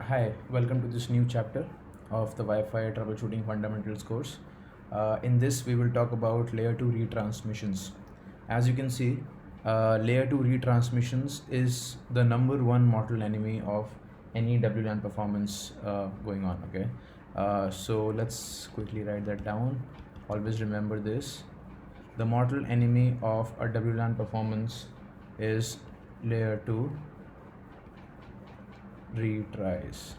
Hi, welcome to this new chapter of the Wi-Fi Troubleshooting Fundamentals course. In this, we will talk about Layer 2 retransmissions. As you can see, Layer 2 retransmissions is the number one mortal enemy of any WLAN performance going on. Okay, so let's quickly write that down. Always remember this: the mortal enemy of a WLAN performance is Layer 2 retries,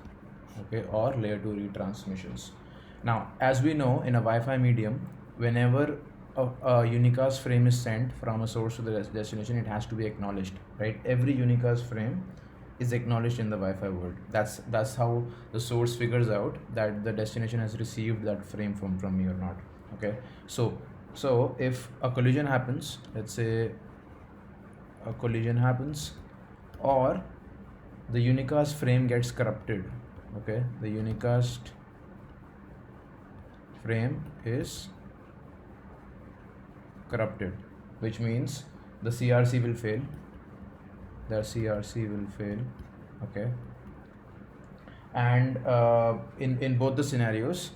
okay, or layer 2 retransmissions. Now, as we know, in a Wi-Fi medium, whenever a unicast frame is sent from a source to the destination, it has to be acknowledged, right? Every unicast frame is acknowledged in the Wi-Fi world. That's how the source figures out that the destination has received that frame from me or not. Okay, so if a collision happens, let's say a collision happens, or the unicast frame gets corrupted. Okay, the unicast frame is corrupted, which means the CRC will fail. Okay, and in both the scenarios,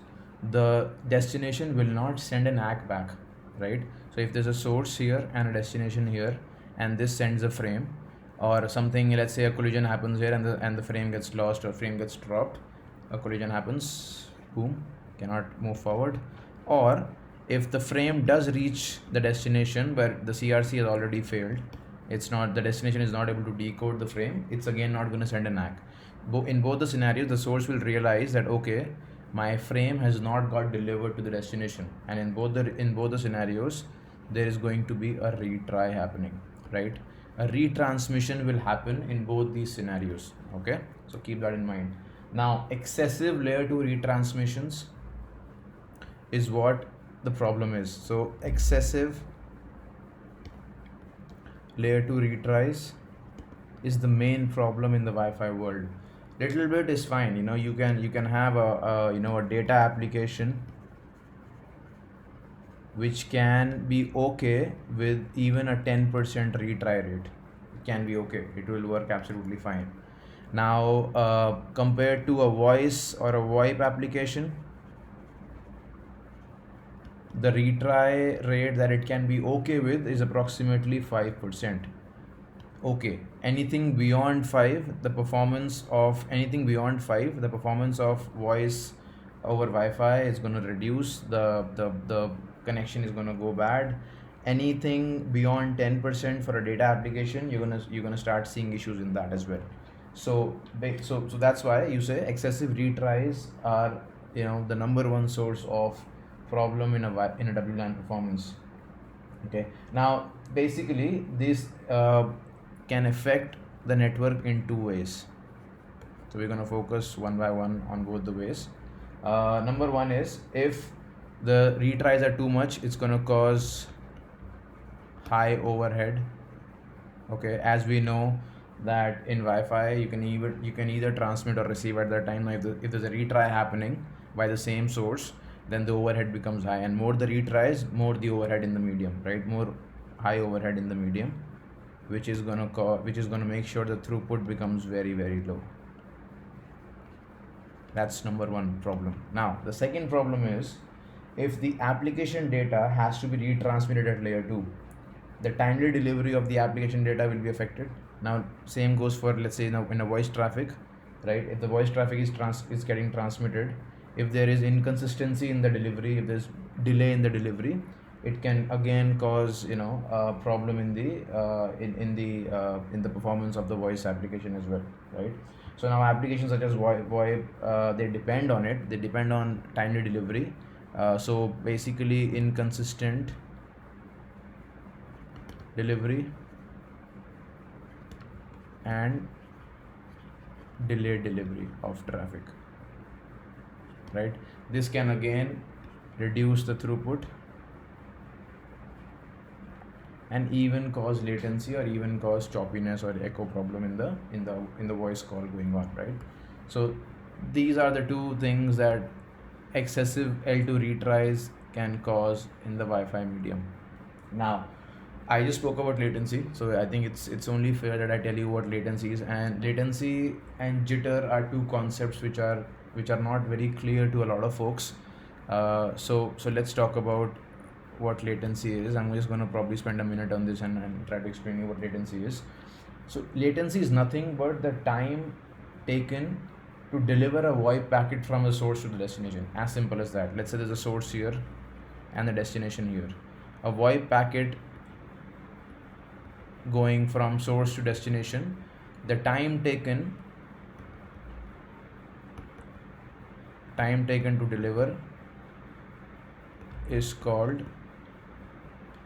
the destination will not send an ACK back, right? So if there's a source here and a destination here, and this sends a frame or something, let's say a collision happens here and the frame gets lost or frame gets dropped, a collision happens, boom, cannot move forward. Or if the frame does reach the destination where the CRC has already failed, the destination is not able to decode the frame, it's again not going to send an ACK. In both the scenarios, the source will realize that, okay, my frame has not got delivered to the destination, and in both the scenarios there is going to be a retry happening, right? A retransmission will happen in both these scenarios. Okay, so keep that in mind. Now, excessive layer 2 retransmissions is what the problem is. So excessive layer 2 retries is the main problem in the Wi-Fi world. Little bit is fine, you can have a data application which can be okay with even a 10% retry rate. It can be okay, it will work absolutely fine. Now, compared to a voice or a VoIP application, the retry rate that it can be okay with is approximately 5%. Okay, anything beyond 5, the performance of voice over Wi-Fi is going to reduce. The connection is going to go bad. Anything beyond 10% for a data application, you're gonna start seeing issues in that as well. So that's why you say excessive retries are the number one source of problem in a WLAN performance. Okay, now basically this can affect the network in two ways. So we're going to focus one by one on both the ways. Number one is, if the retries are too much, it's going to cause high overhead. Okay, as we know that in Wi-Fi you can either transmit or receive at that time. If there's a retry happening by the same source, then the overhead becomes high, and more the retries, more the overhead in the medium, right? More high overhead in the medium, which is gonna make sure the throughput becomes very, very low. That's number one problem. Now, the second problem is, if the application data has to be retransmitted at layer 2, the timely delivery of the application data will be affected. Now, same goes for, let's say, in a voice traffic, right? If the voice traffic is getting transmitted, if there is inconsistency in the delivery, if there's delay in the delivery, it can again cause a problem in the performance of the voice application as well, right? So now applications such as VoIP, they depend on it. They depend on timely delivery. So basically, inconsistent delivery and delayed delivery of traffic, right? This can again reduce the throughput and even cause latency, or even cause choppiness or echo problem in the voice call going on, right? So these are the two things that excessive L2 retries can cause in the Wi-Fi medium. Now, I just spoke about latency, so I think it's only fair that I tell you what latency is. And latency and jitter are two concepts which are not very clear to a lot of folks. So let's talk about what latency is. I'm just going to probably spend a minute on this and try to explain you what latency is. So latency is nothing but the time taken to deliver a VoIP packet from the source to the destination. As simple as that. Let's say there's a source here and the destination here. A VoIP packet going from source to destination, the time taken to deliver is called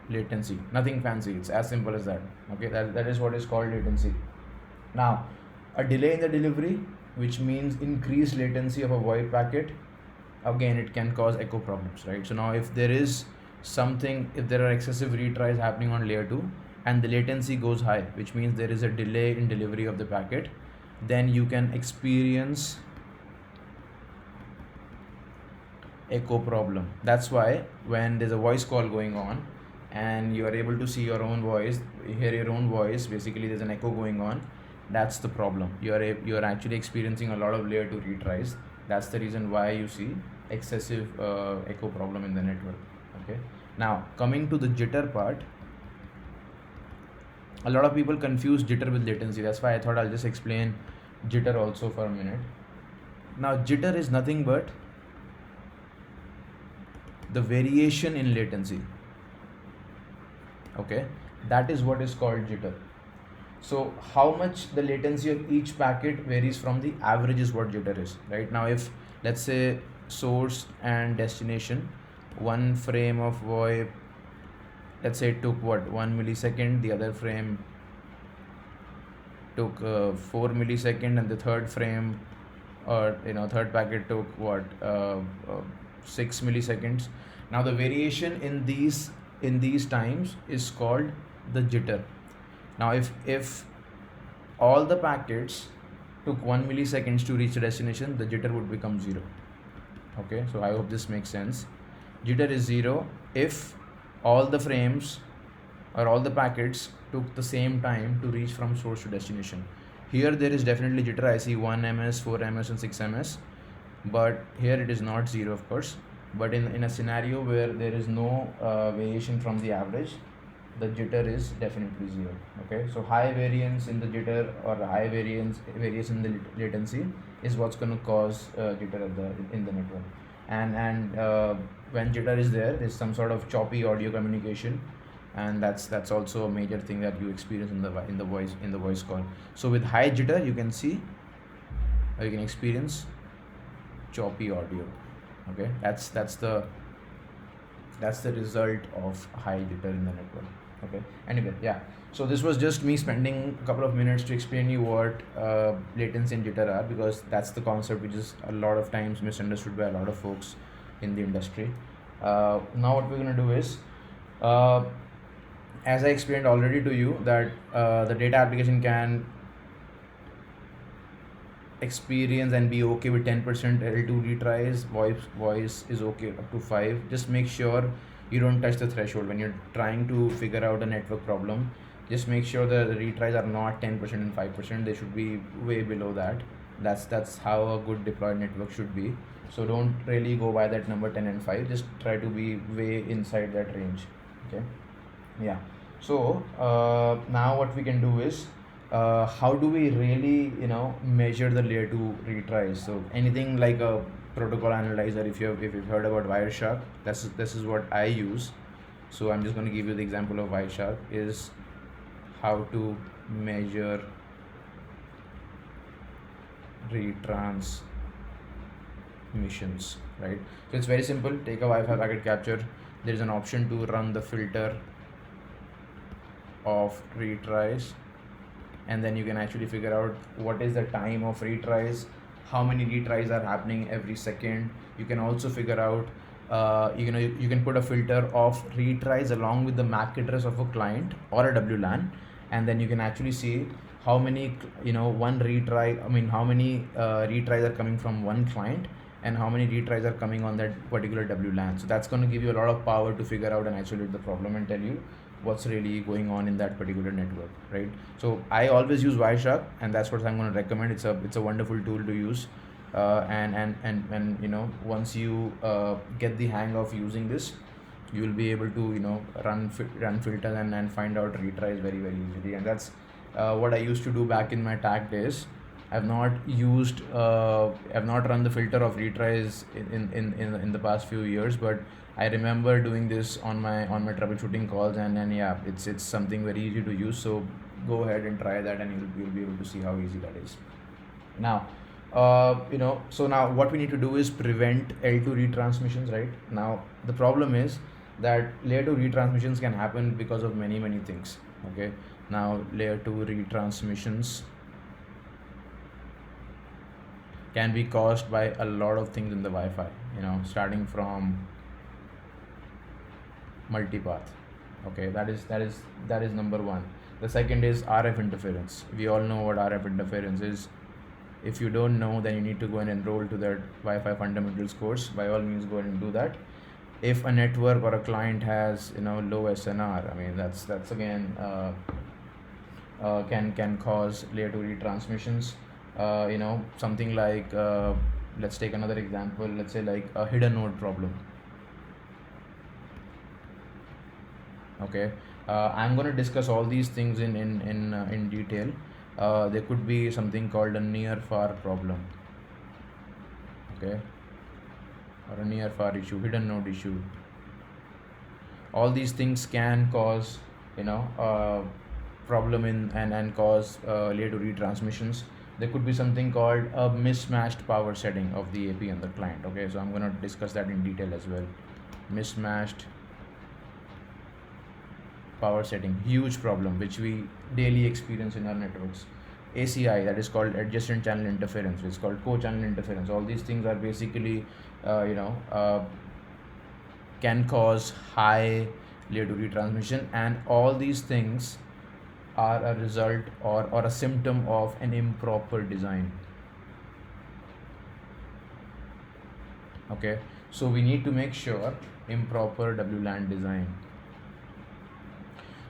latency. Nothing fancy, it's as simple as that. Okay, that is what is called latency. Now, a delay in the delivery, which means increased latency of a VoIP packet, again it can cause echo problems, right? So now if there are excessive retries happening on layer 2 and the latency goes high, which means there is a delay in delivery of the packet, then you can experience echo problem. That's why when there's a voice call going on and you are able to see your own voice, hear your own voice, basically there's an echo going on. That's the problem. You are actually experiencing a lot of layer 2 retries. That's the reason why you see excessive echo problem in the network. Okay. Now coming to the jitter part, a lot of people confuse jitter with latency. That's why I thought I'll just explain jitter also for a minute. Now jitter is nothing but the variation in latency. Okay, that is what is called jitter. So how much the latency of each packet varies from the average is what jitter is. Right now, if let's say source and destination, one frame of VoIP, let's say it took 1 millisecond, the other frame took 4 millisecond, and the third frame or third packet took 6 milliseconds. Now the variation in these times is called the jitter. Now if all the packets took 1 milliseconds to reach the destination, the jitter would become 0. Okay, so I hope this makes sense. Jitter is 0 if all the frames or all the packets took the same time to reach from source to destination. Here there is definitely jitter. I see 1 ms, 4 ms and 6 ms, but here it is not 0, of course. But in a scenario where there is no variation from the average, the jitter is definitely 0. Okay, so high variance in the jitter or high variation in the latency is what's going to cause jitter in the network. And when jitter is there, there's some sort of choppy audio communication, and that's also a major thing that you experience in the voice call. So with high jitter, you can experience choppy audio. Okay, that's the result of high jitter in the network. Okay, anyway, yeah, so this was just me spending a couple of minutes to explain you what latency and jitter are, because that's the concept which is a lot of times misunderstood by a lot of folks in the industry. Now what we're going to do is, as I explained already to you, that the data application can experience and be okay with 10% L2 retries. Voice is okay up to 5. Just make sure you don't touch the threshold when you're trying to figure out a network problem. Just make sure the retries are not 10% and 5%. They should be way below that. That's how a good deployed network should be. So don't really go by that number 10 and 5. Just try to be way inside that range. Okay, yeah. So now what we can do is, how do we really measure the layer 2 retries? So anything like a protocol analyzer, if you've heard about Wireshark, this is what I use. So I'm just going to give you the example of Wireshark is how to measure retransmissions, right? So it's very simple. Take a Wi-Fi packet capture. There is an option to run the filter of retries, and then you can actually figure out what is the time of retries, how many retries are happening every second. You can also figure out you can put a filter of retries along with the MAC address of a client or a WLAN, and then you can actually see how many how many retries are coming from one client and how many retries are coming on that particular WLAN. So that's going to give you a lot of power to figure out and isolate the problem and tell you what's really going on in that particular network, right? So I always use Wireshark, and that's what I'm going to recommend. It's a wonderful tool to use, and once you get the hang of using this, you will be able to run filters and find out retries very very easily. And that's what I used to do back in my tag days. I've not run the filter of retries in the past few years, but I remember doing this on my troubleshooting calls, and yeah, it's something very easy to use. So go ahead and try that, and you'll be able to see how easy that is. Now, so now what we need to do is prevent L2 retransmissions, right? Now the problem is that layer 2 retransmissions can happen because of many things. Okay, now layer 2 retransmissions can be caused by a lot of things in the Wi-Fi, starting from multipath. Okay, that is number one. The second is RF interference. We all know what RF interference is. If you don't know, then you need to go and enroll to that Wi-Fi fundamentals course. By all means, go ahead and do that. If a network or a client has low SNR, I mean that's again can cause layer 2 retransmissions. Something like let's take another example. Let's say like a hidden node problem. Okay, I'm going to discuss all these things in detail. There could be something called a near far problem. Okay, or a near far issue, hidden node issue. All these things can cause problem and cause layer 2 retransmissions. There could be something called a mismatched power setting of the AP and the client. Okay, so I'm going to discuss that in detail as well. Mismatched power setting, huge problem which we daily experience in our networks. ACI, that is called adjacent channel interference, which is called co-channel interference. All these things are basically can cause high layer 2 retransmission, and all these things are a result or a symptom of an improper design. Okay, so we need to make sure improper WLAN design.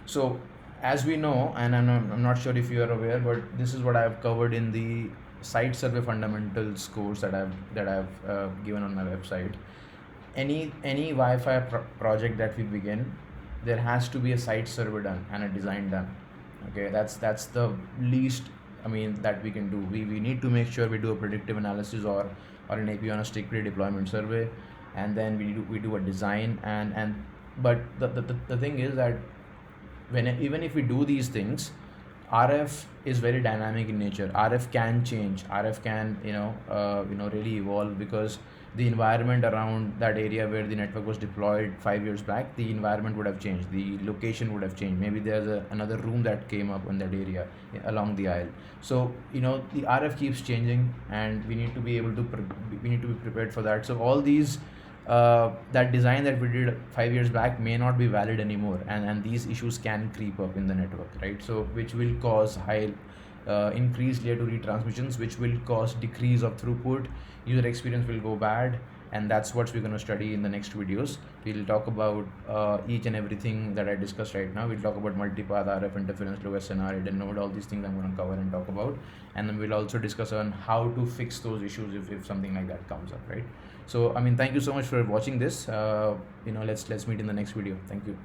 So as we know, and I'm not sure if you are aware, but this is what I have covered in the site survey fundamentals course that I've given on my website. Any Wi-Fi project that we begin, there has to be a site survey done and a design done. Okay, that's the least that we can do. We need to make sure we do a predictive analysis or an AP on a stick pre-deployment survey, and then we do a design but the thing is that even if we do these things, RF is very dynamic in nature. RF can change. RF can really evolve, because the environment around that area where the network was deployed 5 years back, the environment would have changed, the location would have changed. Maybe there's another room that came up in that area along the aisle. So the RF keeps changing, and we need to be prepared for that. So all these that design that we did 5 years back may not be valid anymore, and these issues can creep up in the network, right? So which will cause high increased layer 2 retransmissions, which will cause decrease of throughput. User experience will go bad, and that's what we're going to study in the next videos. We'll talk about each and everything that I discussed right now. We'll talk about multipath, RF interference, low SNR, hidden node, all these things I'm going to cover and talk about, and then we'll also discuss on how to fix those issues if something like that comes up, right? So thank you so much for watching this. Let's meet in the next video. Thank you.